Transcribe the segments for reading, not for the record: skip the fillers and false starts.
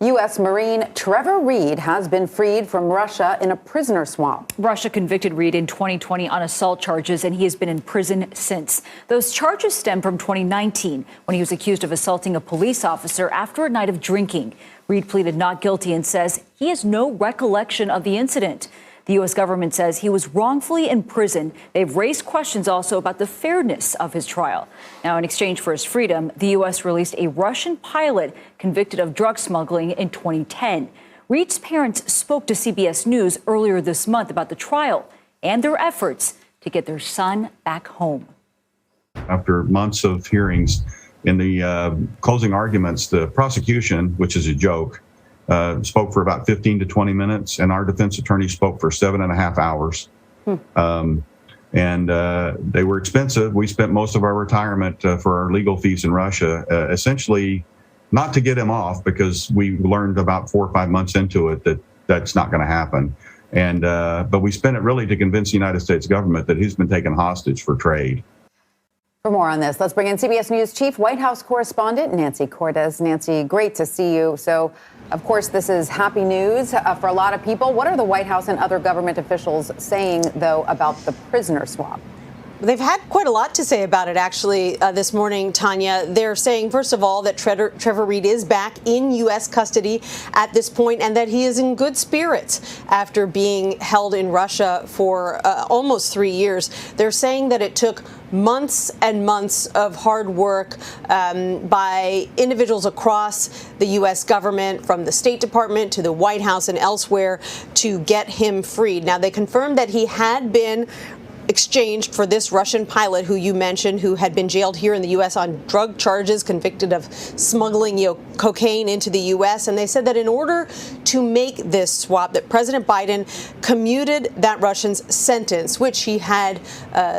U.S. Marine Trevor Reed has been freed from Russia in a prisoner swap. Russia convicted Reed in 2020 on assault charges, and he has been in prison since. Those charges stem from 2019, when he was accused of assaulting a police officer after a night of drinking. Reed pleaded not guilty and says he has no recollection of the incident. The U.S. government says he was wrongfully imprisoned. They've raised questions also about the fairness of his trial. Now, in exchange for his freedom, the U.S. released a Russian pilot convicted of drug smuggling in 2010. Reed's parents spoke to CBS News earlier this month about the trial and their efforts to get their son back home. After months of hearings, in the closing arguments, the prosecution, which is a joke, spoke for about 15 to 20 minutes, and our defense attorney spoke for 7.5 hours. They were expensive. We spent most of our retirement for our legal fees in Russia, essentially not to get him off, because we learned about 4 or 5 months into it that that's not going to happen. But we spent it really to convince the United States government that he's been taken hostage for trade. For more on this, let's bring in CBS News Chief White House correspondent Nancy Cortez. Nancy, great to see you. So, of course, this is happy news for a lot of people. What are the White House and other government officials saying, though, about the prisoner swap? They've had quite a lot to say about it, actually, this morning, Tanya. They're saying, first of all, that Trevor Reed is back in U.S. custody at this point, and that he is in good spirits after being held in Russia for almost 3 years. They're saying that it took months and months of hard work by individuals across the U.S. government, from the State Department to the White House and elsewhere, to get him freed. Now, they confirmed that he had been exchanged for this Russian pilot who you mentioned, who had been jailed here in the U.S. on drug charges, convicted of smuggling cocaine into the U.S. And they said that in order to make this swap, that President Biden commuted that Russian's sentence, which he had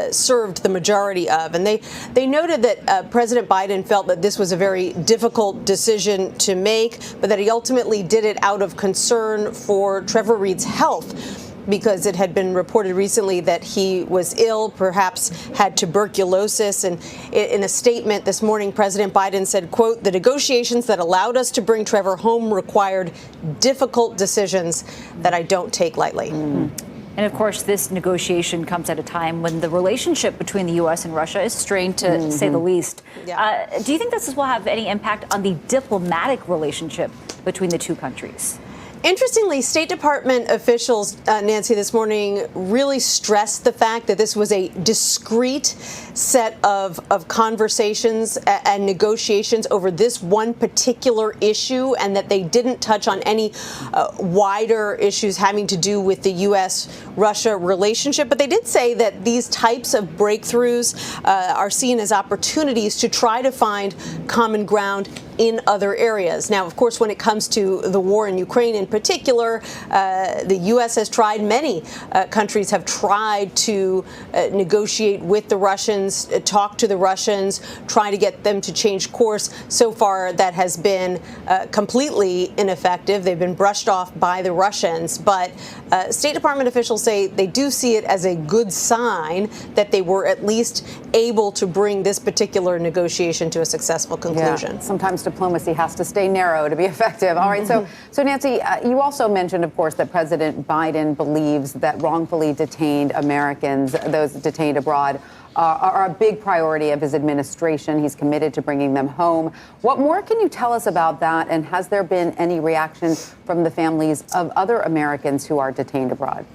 served the majority of. And they noted that President Biden felt that this was a very difficult decision to make, but that he ultimately did it out of concern for Trevor Reed's health, because it had been reported recently that he was ill, perhaps had tuberculosis. And in a statement this morning, President Biden said, quote, "The negotiations that allowed us to bring Trevor home required difficult decisions that I don't take lightly." And of course, this negotiation comes at a time when the relationship between the U.S. and Russia is strained, to say the least. Yeah. Do you think this will have any impact on the diplomatic relationship between the two countries? Interestingly, State Department officials, Nancy, this morning really stressed the fact that this was a discrete set of conversations and negotiations over this one particular issue, and that they didn't touch on any wider issues having to do with the U.S.-Russia relationship. But they did say that these types of breakthroughs are seen as opportunities to try to find common ground in other areas. Now, of course, when it comes to the war in Ukraine in particular, the U.S. has tried, many countries have tried to negotiate with the Russians, talk to the Russians, try to get them to change course. So far, that has been completely ineffective. They've been brushed off by the Russians. But State Department officials say they do see it as a good sign that they were at least able to bring this particular negotiation to a successful conclusion. Yeah, sometimes diplomacy has to stay narrow to be effective. All right. So Nancy, you also mentioned, of course, that President Biden believes that wrongfully detained Americans, those detained abroad, are a big priority of his administration. He's committed to bringing them home. What more can you tell us about that? And has there been any reaction from the families of other Americans who are detained abroad?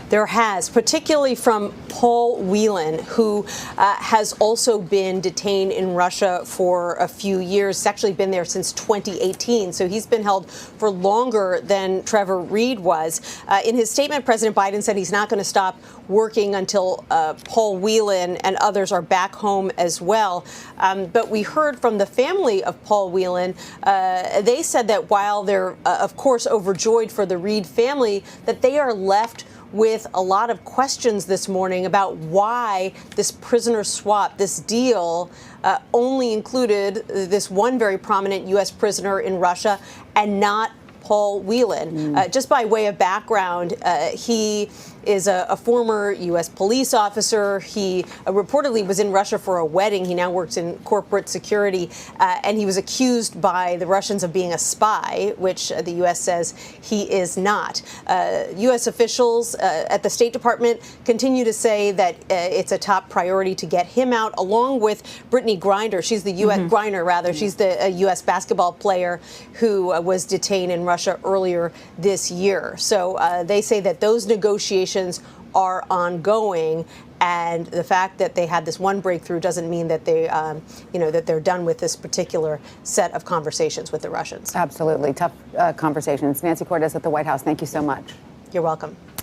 There has, particularly from Paul Whelan, who has also been detained in Russia for a few years. He's actually been there since 2018, so he's been held for longer than Trevor Reed was. In his statement, President Biden said he's not going to stop working until Paul Whelan and others are back home as well. But we heard from the family of Paul Whelan. They said that while they're, of course, overjoyed for the Reed family, that they are left with a lot of questions this morning about why this prisoner swap, this deal, only included this one very prominent U.S. prisoner in Russia and not Paul Whelan. Just by way of background, he is a former U.S. police officer. He reportedly was in Russia for a wedding. He now works in corporate security, and he was accused by the Russians of being a spy, which the U.S. says he is not. U.S. officials at the State Department continue to say that it's a top priority to get him out, along with Brittany Griner. She's the U.S. Griner, rather. She's the U.S. basketball player who was detained in Russia earlier this year. So they say that those negotiations are ongoing, and the fact that they had this one breakthrough doesn't mean that they, that they're done with this particular set of conversations with the Russians. Absolutely tough conversations. Nancy Cortez at the White House. Thank you so much. You're welcome.